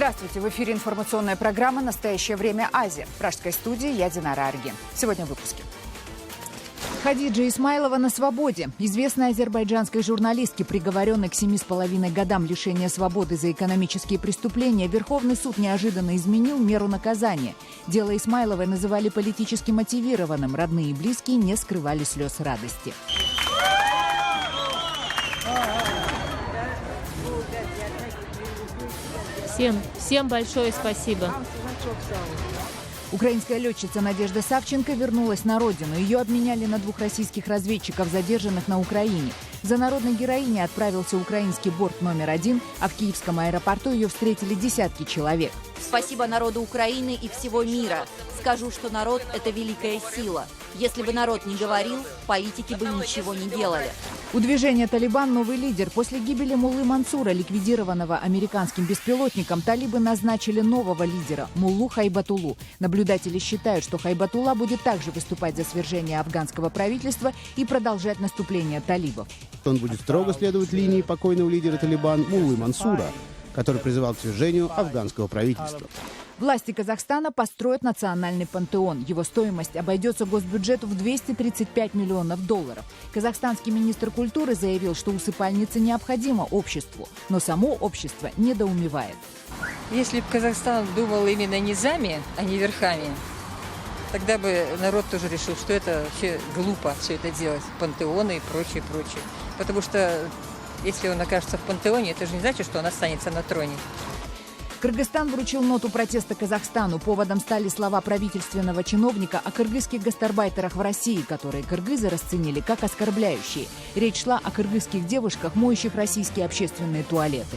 Здравствуйте! В эфире информационная программа «Настоящее время Азия». В пражской студии я Динара Аргин. Сегодня в выпуске. Хадиджа Исмайлова на свободе. Известной азербайджанской журналистке, приговоренной к 7,5 годам лишения свободы за экономические преступления, Верховный суд неожиданно изменил меру наказания. Дело Исмайловой называли политически мотивированным. Родные и близкие не скрывали слез радости. Всем большое спасибо. Украинская летчица Надежда Савченко вернулась на родину. Ее обменяли на 2 российских разведчиков, задержанных на Украине. За народной героиней отправился украинский борт номер 1, а в киевском аэропорту ее встретили десятки человек. Спасибо народу Украины и всего мира. Скажу, что народ – это великая сила. Если бы народ не говорил, политики бы ничего не делали. У движения «Талибан» новый лидер. После гибели Муллы Мансура, ликвидированного американским беспилотником, талибы назначили нового лидера – Муллу Хайбатуллу. Наблюдатели считают, что Хайбатулла будет также выступать за свержение афганского правительства и продолжать наступление талибов. Он будет строго следовать линии покойного лидера «Талибан» Муллы Мансура, который призывал к свержению афганского правительства. Власти Казахстана построят национальный пантеон. Его стоимость обойдется госбюджету в $235 миллионов. Казахстанский министр культуры заявил, что усыпальница необходима обществу, но само общество недоумевает. Если бы Казахстан думал именно низами, а не верхами, тогда бы народ тоже решил, что это вообще глупо все это делать, пантеоны и прочее, прочее. Потому что если он окажется в пантеоне, это же не значит, что он останется на троне. Кыргызстан вручил ноту протеста Казахстану. Поводом стали слова правительственного чиновника о кыргызских гастарбайтерах в России, которые кыргызы расценили как оскорбляющие. Речь шла о кыргызских девушках, моющих российские общественные туалеты.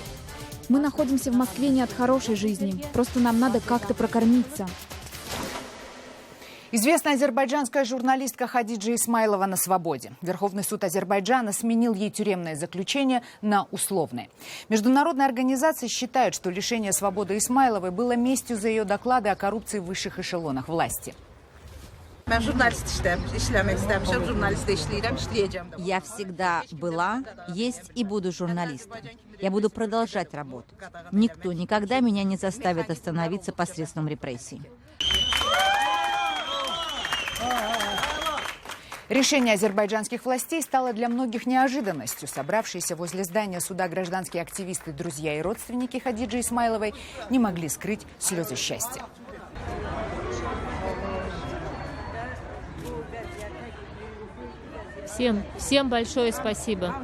Мы находимся в Москве не от хорошей жизни. Просто нам надо как-то прокормиться. Известная азербайджанская журналистка Хадиджа Исмайлова на свободе. Верховный суд Азербайджана сменил ей тюремное заключение на условное. Международные организации считают, что лишение свободы Исмайловой было местью за ее доклады о коррупции в высших эшелонах власти. Я всегда была, есть и буду журналистом. Я буду продолжать работать. Никто никогда меня не заставит остановиться посредством репрессий. Решение азербайджанских властей стало для многих неожиданностью. Собравшиеся возле здания суда гражданские активисты, друзья и родственники Хадиджи Исмайловой не могли скрыть слезы счастья. Всем большое спасибо.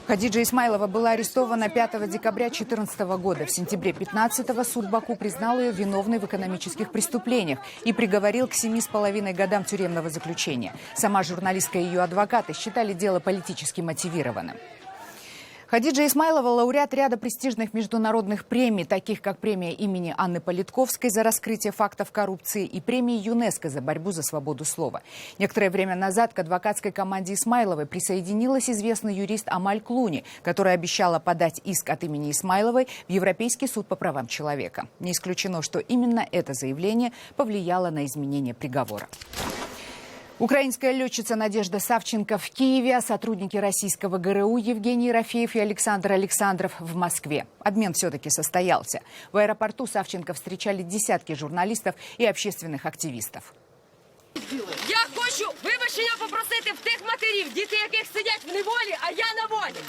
Хадиджа Исмайлова была арестована 5 декабря 2014 года. В сентябре 2015-го суд Баку признал ее виновной в экономических преступлениях и приговорил к 7,5 годам тюремного заключения. Сама журналистка и ее адвокаты считали дело политически мотивированным. Хадиджа Исмайлова – лауреат ряда престижных международных премий, таких как премия имени Анны Политковской за раскрытие фактов коррупции и премии ЮНЕСКО за борьбу за свободу слова. Некоторое время назад к адвокатской команде Исмайловой присоединилась известный юрист Амаль Клуни, которая обещала подать иск от имени Исмайловой в Европейский суд по правам человека. Не исключено, что именно это заявление повлияло на изменение приговора. Украинская летчица Надежда Савченко в Киеве, а сотрудники российского ГРУ Евгений Ерофеев и Александр Александров в Москве. Обмен все-таки состоялся. В аэропорту Савченко встречали десятки журналистов и общественных активистов. Я хочу вибачення попросити в тих матерів, діти яких сидять в неволі, а я на волі.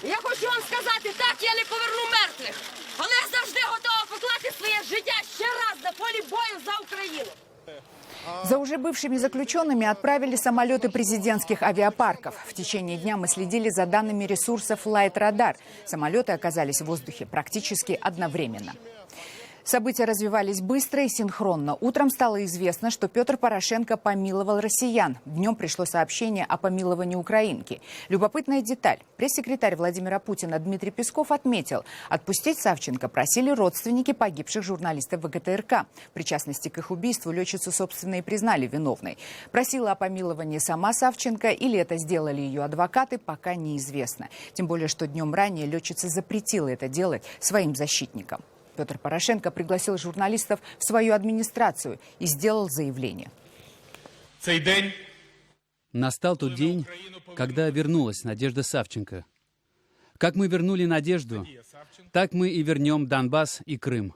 Я хочу вам сказати, так, я не поверну мертвих, але я завжди готова покласти своє життя ще раз на полі бою за Україну. За уже бывшими заключенными отправили самолеты президентских авиапарков. В течение дня мы следили за данными ресурсов Flight Radar. Самолеты оказались в воздухе практически одновременно. События развивались быстро и синхронно. Утром стало известно, что Петр Порошенко помиловал россиян. Днем пришло сообщение о помиловании украинки. Любопытная деталь. Пресс-секретарь Владимира Путина Дмитрий Песков отметил, отпустить Савченко просили родственники погибших журналистов ВГТРК. В причастности к их убийству летчицу, собственно, и признали виновной. Просила о помиловании сама Савченко или это сделали ее адвокаты, пока неизвестно. Тем более, что днем ранее летчица запретила это делать своим защитникам. Петр Порошенко пригласил журналистов в свою администрацию и сделал заявление. Настал тот день, когда вернулась Надежда Савченко. Как мы вернули надежду, так мы и вернем Донбасс и Крым.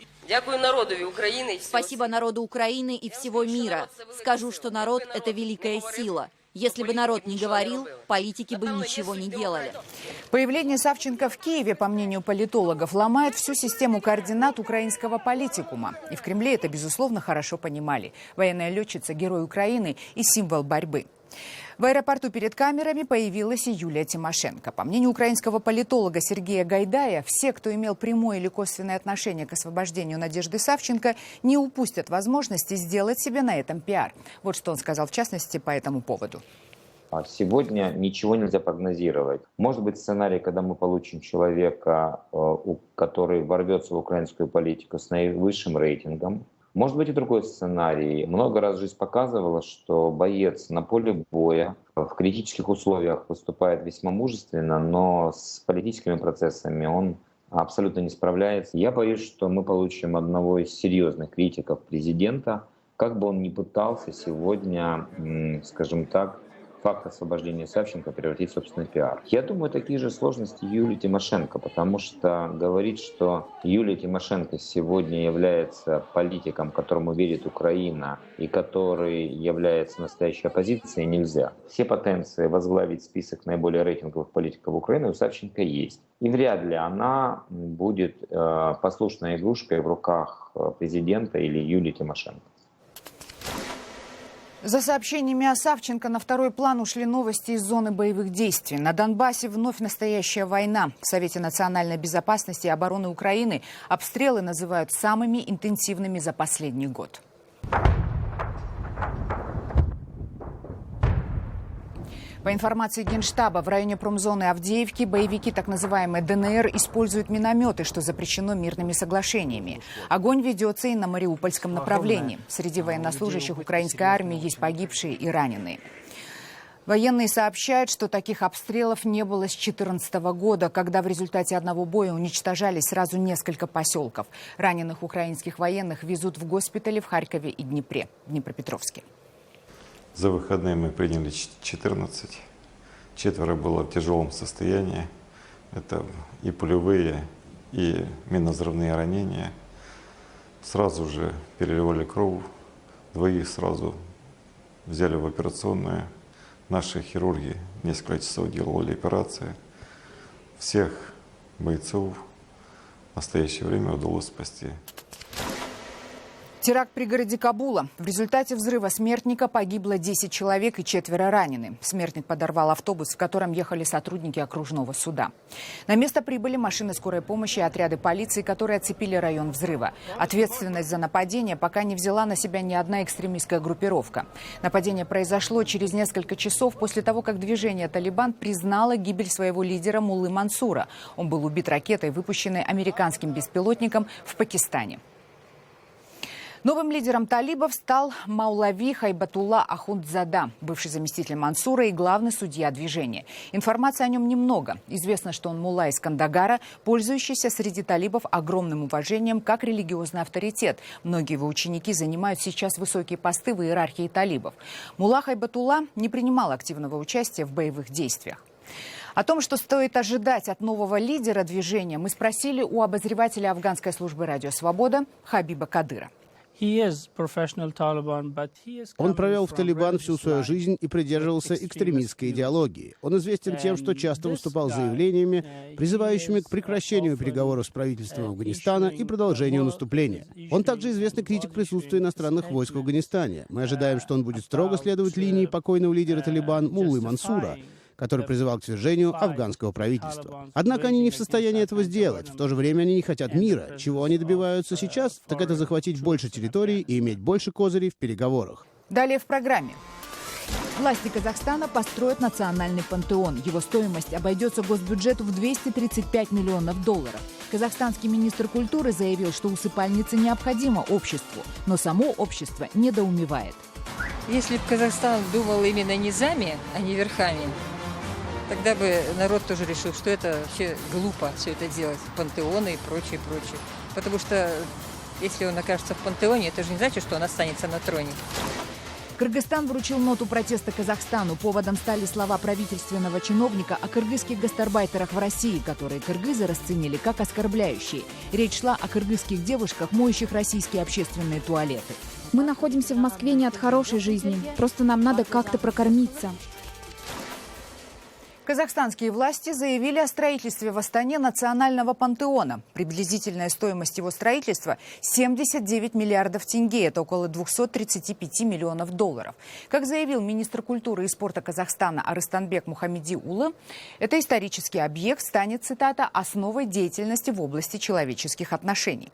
Спасибо народу Украины и всего мира. Скажу, что народ – это великая сила. Если бы народ не говорил, политики бы ничего не делали. Появление Савченко в Киеве, по мнению политологов, ломает всю систему координат украинского политикума. И в Кремле это, безусловно, хорошо понимали. Военная летчица – герой Украины и символ борьбы. В аэропорту перед камерами появилась и Юлия Тимошенко. По мнению украинского политолога Сергея Гайдая, все, кто имел прямое или косвенное отношение к освобождению Надежды Савченко, не упустят возможности сделать себе на этом пиар. Вот что он сказал, в частности, по этому поводу. Сегодня ничего нельзя прогнозировать. Может быть сценарий, когда мы получим человека, который ворвется в украинскую политику с наивысшим рейтингом. Может быть и другой сценарий. Много раз жизнь показывала, что боец на поле боя в критических условиях выступает весьма мужественно, но с политическими процессами он абсолютно не справляется. Я боюсь, что мы получим одного из серьезных критиков президента, как бы он ни пытался сегодня, скажем так, факт освобождения Савченко превратить в собственный пиар. Я думаю, такие же сложности Юлии Тимошенко, потому что говорить, что Юлия Тимошенко сегодня является политиком, которому верит Украина и который является настоящей оппозицией, нельзя. Все потенции возглавить список наиболее рейтинговых политиков Украины у Савченко есть. И вряд ли она будет послушной игрушкой в руках президента или Юлии Тимошенко. За сообщениями о Савченко на второй план ушли новости из зоны боевых действий. На Донбассе вновь настоящая война. В Совете национальной безопасности и обороны Украины обстрелы называют самыми интенсивными за последний год. По информации Генштаба, в районе промзоны Авдеевки боевики так называемой ДНР используют минометы, что запрещено мирными соглашениями. Огонь ведется и на Мариупольском направлении. Среди военнослужащих украинской армии есть погибшие и раненые. Военные сообщают, что таких обстрелов не было с 2014 года, когда в результате одного боя уничтожались сразу несколько поселков. Раненых украинских военных везут в госпитали в Харькове и Днепропетровске. За выходные мы приняли 14. 4 было в тяжелом состоянии. Это и пулевые, и минно-взрывные ранения. Сразу же переливали кровь. 2 сразу взяли в операционную. Наши хирурги несколько часов делали операции. Всех бойцов в настоящее время удалось спасти. Теракт в пригороде Кабула. В результате взрыва смертника погибло 10 человек и 4 ранены. Смертник подорвал автобус, в котором ехали сотрудники окружного суда. На место прибыли машины скорой помощи и отряды полиции, которые оцепили район взрыва. Ответственность за нападение пока не взяла на себя ни одна экстремистская группировка. Нападение произошло через несколько часов после того, как движение «Талибан» признало гибель своего лидера Муллы Мансура. Он был убит ракетой, выпущенной американским беспилотником в Пакистане. Новым лидером талибов стал Маулави Хайбатулла Ахундзада, бывший заместитель Мансура и главный судья движения. Информации о нем немного. Известно, что он мулла из Кандагара, пользующийся среди талибов огромным уважением как религиозный авторитет. Многие его ученики занимают сейчас высокие посты в иерархии талибов. Мулла Хайбатулла не принимал активного участия в боевых действиях. О том, что стоит ожидать от нового лидера движения, мы спросили у обозревателя афганской службы «Радио Свобода» Хабиба Кадыра. Он провел в Талибан всю свою жизнь и придерживался экстремистской идеологии. Он известен тем, что часто выступал с заявлениями, призывающими к прекращению переговоров с правительством Афганистана и продолжению наступления. Он также известный критик присутствия иностранных войск в Афганистане. Мы ожидаем, что он будет строго следовать линии покойного лидера Талибан Муллы Мансура, который призывал к свержению афганского правительства. Однако они не в состоянии этого сделать. В то же время они не хотят мира. Чего они добиваются сейчас, так это захватить больше территорий и иметь больше козырей в переговорах. Далее в программе. Власти Казахстана построят национальный пантеон. Его стоимость обойдется госбюджету в $235 миллионов. Казахстанский министр культуры заявил, что усыпальница необходима обществу, но само общество недоумевает. Если бы Казахстан думал именно низами, а не верхами, тогда бы народ тоже решил, что это вообще глупо все это делать, пантеоны и прочее, прочее. Потому что если он окажется в пантеоне, это же не значит, что он останется на троне. Кыргызстан вручил ноту протеста Казахстану. Поводом стали слова правительственного чиновника о кыргызских гастарбайтерах в России, которые кыргызы расценили как оскорбляющие. Речь шла о кыргызских девушках, моющих российские общественные туалеты. Мы находимся в Москве не от хорошей жизни. Просто нам надо как-то прокормиться. Казахстанские власти заявили о строительстве в Астане национального пантеона. Приблизительная стоимость его строительства – 79 миллиардов тенге, это около 235 миллионов долларов. Как заявил министр культуры и спорта Казахстана Арыстанбек Мухамедиулы, это исторический объект станет, цитата, «основой деятельности в области человеческих отношений».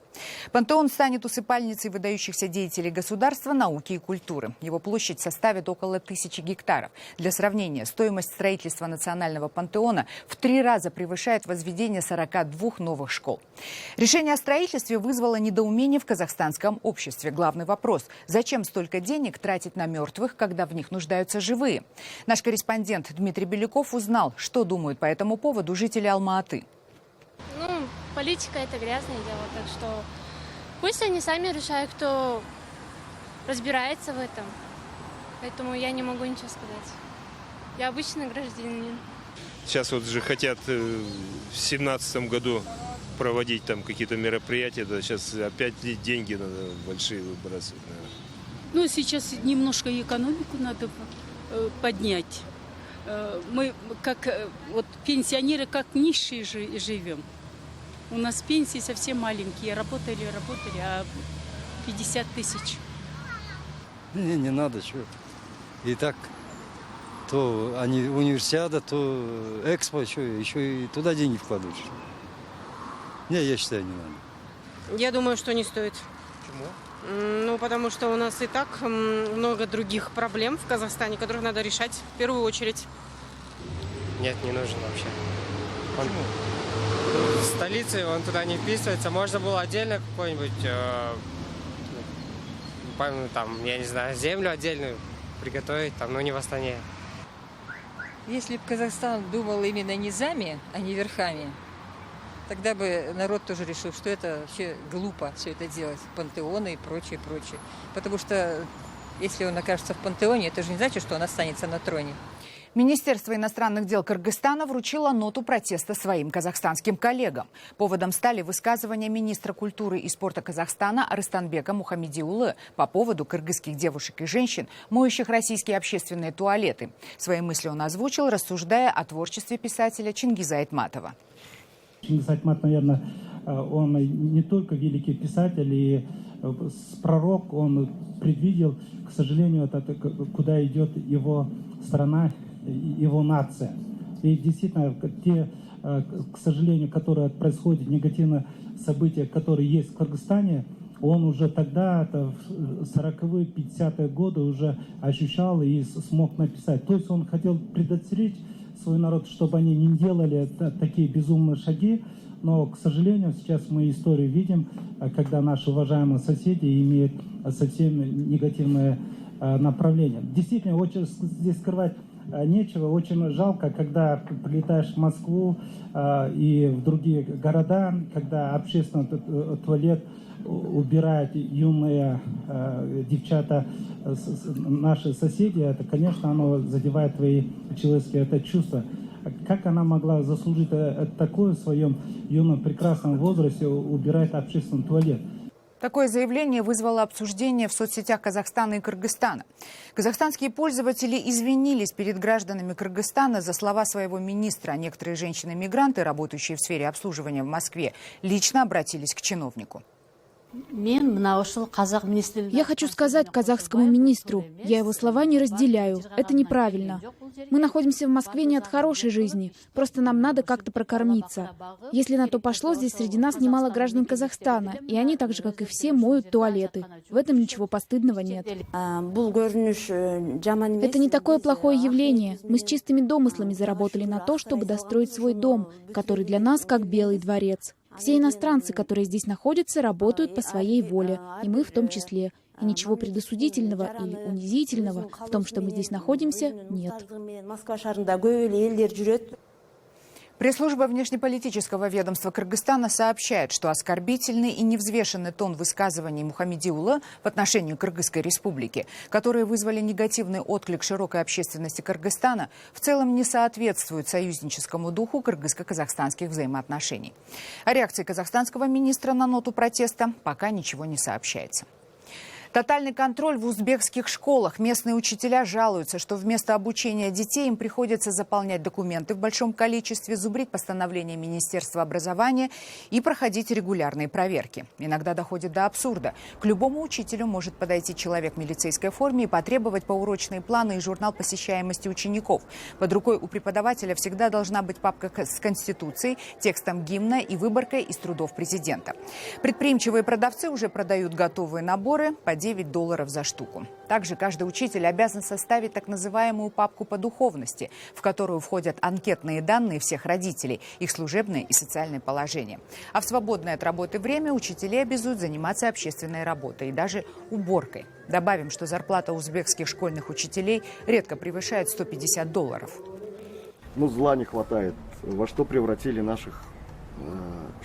Пантеон станет усыпальницей выдающихся деятелей государства, науки и культуры. Его площадь составит около 1000 гектаров. Для сравнения, стоимость строительства национального пантеона в 3 раза превышает возведение 42 новых школ. Решение о строительстве вызвало недоумение в казахстанском обществе. Главный вопрос – зачем столько денег тратить на мертвых, когда в них нуждаются живые? Наш корреспондент Дмитрий Беляков узнал, что думают по этому поводу жители Алма-Аты. Политика – это грязное дело, так что пусть они сами решают, кто разбирается в этом. Поэтому я не могу ничего сказать. Я обычный гражданин. Сейчас вот же хотят в 2017 году проводить там какие-то мероприятия, да, сейчас опять деньги надо большие выбрасывать. Ну, сейчас немножко экономику надо поднять. Мы как вот пенсионеры, как нищие живем. У нас пенсии совсем маленькие. Работали, а 50 тысяч. Не надо, что. И так, то они универсиада, то экспо, что, еще и туда деньги вкладывают. Не, я считаю, не надо. Я думаю, что не стоит. Почему? Ну, потому что у нас и так много других проблем в Казахстане, которых надо решать в первую очередь. Нет, не нужен вообще. Почему? В столице он туда не вписывается. Можно было отдельно какой-нибудь, там, я не знаю, землю отдельную приготовить, там, но не в Астане. Если бы Казахстан думал именно низами, а не верхами, тогда бы народ тоже решил, что это вообще глупо все это делать, пантеоны и прочее. Потому что если он окажется в пантеоне, это же не значит, что он останется на троне. Министерство иностранных дел Кыргызстана вручило ноту протеста своим казахстанским коллегам. Поводом стали высказывания министра культуры и спорта Казахстана Арыстанбека Мухамедиулы по поводу кыргызских девушек и женщин, моющих российские общественные туалеты. Свои мысли он озвучил, рассуждая о творчестве писателя Чингиза Айтматова. Чингиз Айтмат, наверное, он не только великий писатель и пророк, он предвидел, к сожалению, куда идет его страна, его нация. И действительно, те, к сожалению, которые происходят, негативные события, которые есть в Кыргызстане, он уже тогда, в 40-е, 50-е годы уже ощущал и смог написать. То есть он хотел предотвратить свой народ, чтобы они не делали такие безумные шаги. Но, к сожалению, сейчас мы историю видим, когда наши уважаемые соседи имеют совсем негативное направление. Действительно, очень здесь скрывать нечего. Очень жалко, когда прилетаешь в Москву и в другие города, когда общественный туалет убирают юные девчата, наши соседи, это, конечно, оно задевает твои человеческие чувства. Как она могла заслужить такое в своем юном прекрасном возрасте убирать общественный туалет? Такое заявление вызвало обсуждение в соцсетях Казахстана и Кыргызстана. Казахстанские пользователи извинились перед гражданами Кыргызстана за слова своего министра. Некоторые женщины-мигранты, работающие в сфере обслуживания в Москве, лично обратились к чиновнику. Я хочу сказать казахскому министру, я его слова не разделяю. Это неправильно. Мы находимся в Москве не от хорошей жизни. Просто нам надо как-то прокормиться. Если на то пошло, здесь среди нас немало граждан Казахстана. И они, так же, как и все, моют туалеты. В этом ничего постыдного нет. Это не такое плохое явление. Мы с чистыми домыслами заработали на то, чтобы достроить свой дом, который для нас как Белый дворец. Все иностранцы, которые здесь находятся, работают по своей воле, и мы в том числе. И ничего предосудительного или унизительного в том, что мы здесь находимся, нет. Пресс-служба внешнеполитического ведомства Кыргызстана сообщает, что оскорбительный и невзвешенный тон высказываний Мухаммедиула в отношении Кыргызской республики, которые вызвали негативный отклик широкой общественности Кыргызстана, в целом не соответствуют союзническому духу кыргызско-казахстанских взаимоотношений. О реакции казахстанского министра на ноту протеста пока ничего не сообщается. Тотальный контроль в узбекских школах. Местные учителя жалуются, что вместо обучения детей им приходится заполнять документы в большом количестве, зубрить постановления Министерства образования и проходить регулярные проверки. Иногда доходит до абсурда. К любому учителю может подойти человек в милицейской форме и потребовать поурочные планы и журнал посещаемости учеников. Под рукой у преподавателя всегда должна быть папка с Конституцией, текстом гимна и выборкой из трудов президента. Предприимчивые продавцы уже продают готовые наборы по $9 за штуку. Также каждый учитель обязан составить так называемую папку по духовности, в которую входят анкетные данные всех родителей, их служебное и социальное положение. А в свободное от работы время учителей обязуют заниматься общественной работой и даже уборкой. Добавим, что зарплата узбекских школьных учителей редко превышает $150. Зла не хватает. Во что превратили наших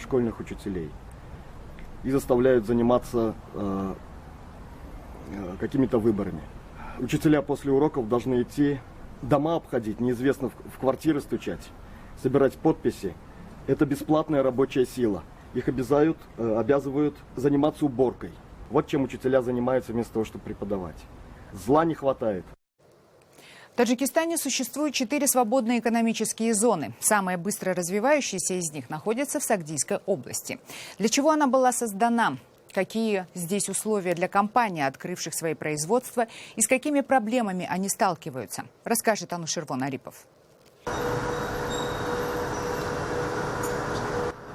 школьных учителей. И заставляют заниматься какими-то выборами. Учителя после уроков должны идти дома обходить, неизвестно в квартиры стучать, собирать подписи. Это бесплатная рабочая сила. Их обязывают заниматься уборкой. Вот чем учителя занимаются вместо того, чтобы преподавать. Зла не хватает. В Таджикистане существует 4 свободные экономические зоны. Самая быстро развивающаяся из них находится в Сагдийской области. Для чего она была создана? Какие здесь условия для компаний, открывших свои производства, и с какими проблемами они сталкиваются, расскажет Анушервон Арипов.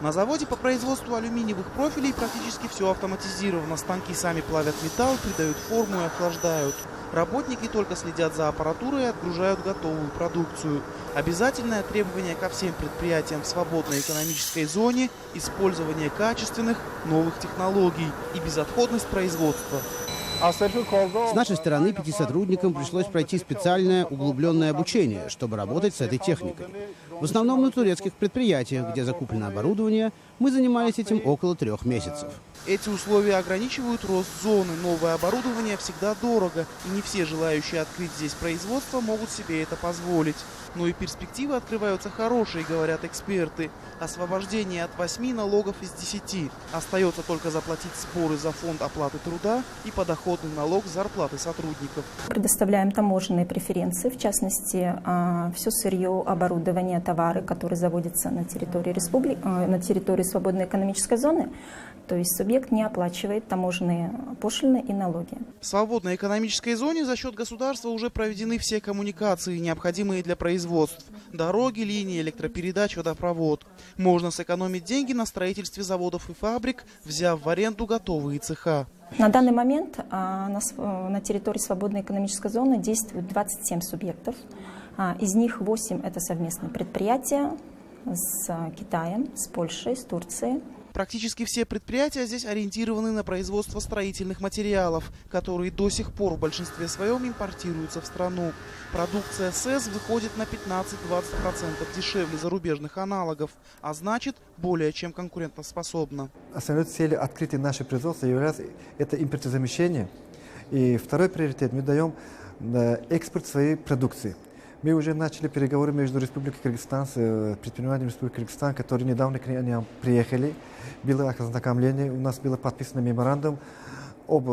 На заводе по производству алюминиевых профилей практически все автоматизировано. Станки сами плавят металл, придают форму и охлаждают. Работники только следят за аппаратурой и отгружают готовую продукцию. Обязательное требование ко всем предприятиям в свободной экономической зоне – использование качественных новых технологий и безотходность производства. С нашей стороны 5 сотрудникам пришлось пройти специальное углубленное обучение, чтобы работать с этой техникой. В основном на турецких предприятиях, где закуплено оборудование, мы занимались этим около 3 месяцев. Эти условия ограничивают рост зоны. Новое оборудование всегда дорого, и не все желающие открыть здесь производство могут себе это позволить. Но и перспективы открываются хорошие, говорят эксперты. Освобождение от 8 налогов из 10. Остается только заплатить сборы за фонд оплаты труда и подоходный налог с зарплаты сотрудников. Предоставляем таможенные преференции, в частности, все сырье, оборудование, товары, которые заводятся на территории республики, на территории свободной экономической зоны. То есть субъект не оплачивает таможенные пошлины и налоги. В свободной экономической зоне за счет государства уже проведены все коммуникации, необходимые для производств. Дороги, линии, электропередач, водопровод. Можно сэкономить деньги на строительстве заводов и фабрик, взяв в аренду готовые цеха. На данный момент на территории свободной экономической зоны действует 27 субъектов. Из них 8 – это совместные предприятия с Китаем, с Польшей, с Турцией. Практически все предприятия здесь ориентированы на производство строительных материалов, которые до сих пор в большинстве своем импортируются в страну. Продукция СЭС выходит на 15-20% дешевле зарубежных аналогов, а значит, более чем конкурентоспособна. Основной целью открытия нашего производства является это импортозамещение. И второй приоритет мы даем экспорт своей продукции. Мы уже начали переговоры между Республикой Кыргызстан с предпринимателями Республики Кыргызстан, которые недавно к нам приехали. Было ознакомление, у нас было подписано меморандум об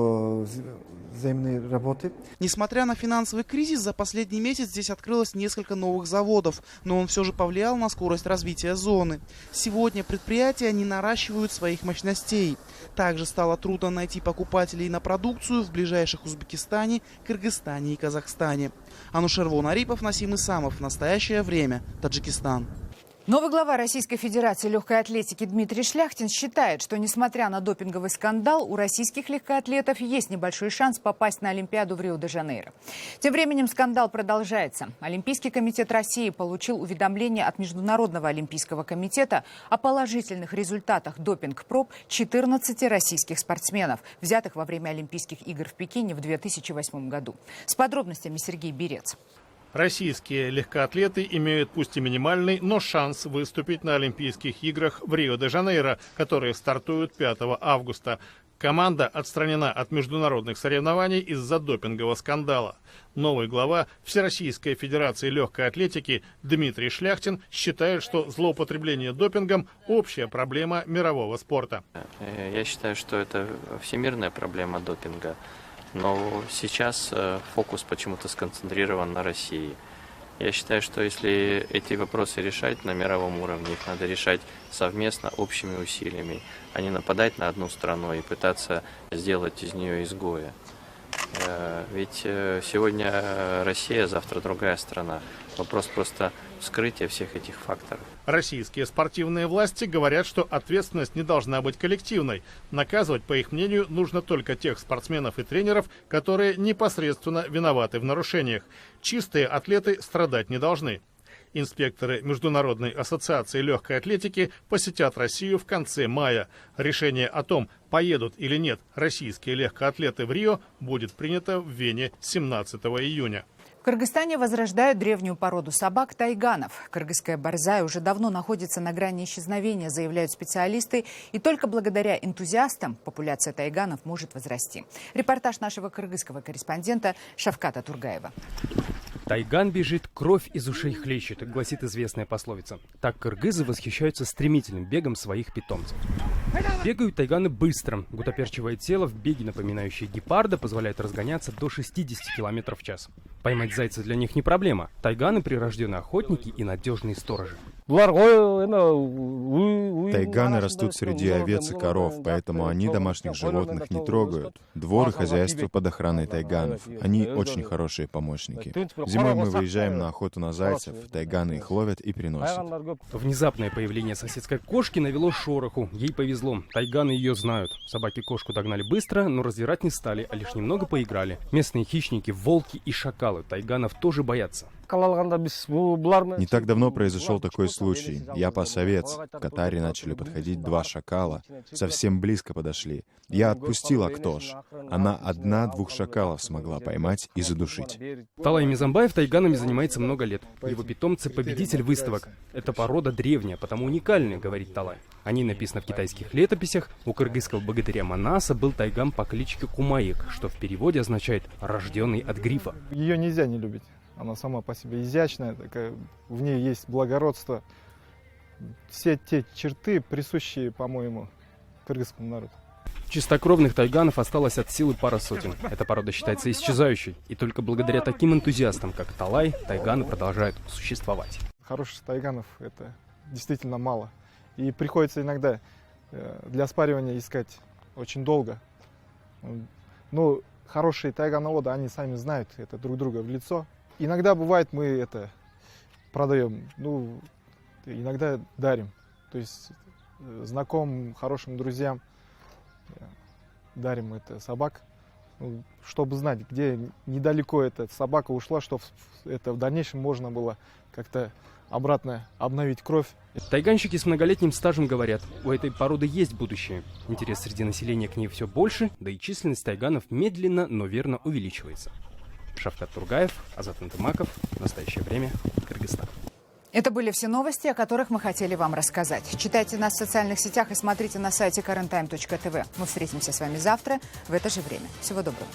взаимной работе. Несмотря на финансовый кризис, за последний месяц здесь открылось несколько новых заводов, но он все же повлиял на скорость развития зоны. Сегодня предприятия не наращивают своих мощностей. Также стало трудно найти покупателей на продукцию в ближайших Узбекистане, Кыргызстане и Казахстане. Анушервон Арипов, Насим Исамов. В настоящее время. Таджикистан. Новый глава Российской Федерации легкой атлетики Дмитрий Шляхтин считает, что, несмотря на допинговый скандал, у российских легкоатлетов есть небольшой шанс попасть на Олимпиаду в Рио-де-Жанейро. Тем временем скандал продолжается. Олимпийский комитет России получил уведомление от Международного олимпийского комитета о положительных результатах допинг-проб 14 российских спортсменов, взятых во время Олимпийских игр в Пекине в 2008 году. С подробностями Сергей Берец. Российские легкоатлеты имеют пусть и минимальный, но шанс выступить на Олимпийских играх в Рио-де-Жанейро, которые стартуют 5 августа. Команда отстранена от международных соревнований из-за допингового скандала. Новый глава Всероссийской Федерации легкой атлетики Дмитрий Шляхтин считает, что злоупотребление допингом – общая проблема мирового спорта. Я считаю, что это всемирная проблема допинга, но сейчас фокус почему-то сконцентрирован на России. Я считаю, что если эти вопросы решать на мировом уровне, их надо решать совместно, общими усилиями, а не нападать на одну страну и пытаться сделать из нее изгоя. Ведь сегодня Россия, завтра другая страна. Вопрос просто вскрытия всех этих факторов. Российские спортивные власти говорят, что ответственность не должна быть коллективной. Наказывать, по их мнению, нужно только тех спортсменов и тренеров, которые непосредственно виноваты в нарушениях. Чистые атлеты страдать не должны. Инспекторы Международной ассоциации легкой атлетики посетят Россию в конце мая. Решение о том, поедут или нет российские легкоатлеты в Рио, будет принято в Вене 17 июня. В Кыргызстане возрождают древнюю породу собак тайганов. Кыргызская борзая уже давно находится на грани исчезновения, заявляют специалисты. И только благодаря энтузиастам популяция тайганов может возрасти. Репортаж нашего кыргызского корреспондента Шавката Тургаева. «Тайган бежит, кровь из ушей хлещет», гласит известная пословица. Так кыргызы восхищаются стремительным бегом своих питомцев. Бегают тайганы быстро. Гутоперчивое тело в беге, напоминающее гепарда, позволяет разгоняться до 60 км в час. Поймать зайца для них не проблема. Тайганы — прирожденные охотники и надежные сторожи. Тайганы растут среди овец и коров, поэтому они домашних животных не трогают. Двор и хозяйство под охраной тайганов. Они очень хорошие помощники. Зимой мы выезжаем на охоту на зайцев, тайганы их ловят и приносят. Внезапное появление соседской кошки навело шороху. Ей повезло. Тайганы ее знают. Собаки кошку догнали быстро, но раздирать не стали, а лишь немного поиграли. Местные хищники, волки и шакалы тайганов тоже боятся. Не так давно произошел такой случай. Я пас овец. К отаре начали подходить два шакала. Совсем близко подошли. Я отпустил Актош. Она одна-двух шакалов смогла поймать и задушить. Талай Мизамбаев тайганами занимается много лет. Его питомцы — победитель выставок. Эта порода древняя, потому уникальная, говорит Талай. О ней написано в китайских летописях. У кыргызского богатыря Манаса был тайган по кличке Кумаек, что в переводе означает «рожденный от грифа». Ее нельзя не любить. Она сама по себе изящная, такая, в ней есть благородство. Все те черты, присущие, по-моему, кыргызскому народу. Чистокровных тайганов осталось от силы пара сотен. Эта порода считается исчезающей. И только благодаря таким энтузиастам, как Талай, тайганы продолжают существовать. Хороших тайганов — это действительно мало. И приходится иногда для спаривания искать очень долго. Но хорошие тайгановоды, они сами знают это друг друга в лицо. Иногда бывает, мы это продаем, иногда дарим. То есть знакомым, хорошим друзьям дарим это собак, чтобы знать, где недалеко эта собака ушла, чтобы это в дальнейшем можно было как-то обратно обновить кровь. Тайганщики с многолетним стажем говорят, у этой породы есть будущее. Интерес среди населения к ней все больше, да и численность тайганов медленно, но верно увеличивается. Шавкат Тургаев, Азат Антымаков. Настоящее время. Кыргызстан. Это были все новости, о которых мы хотели вам рассказать. Читайте нас в социальных сетях и смотрите на сайте currenttime.tv. Мы встретимся с вами завтра в это же время. Всего доброго.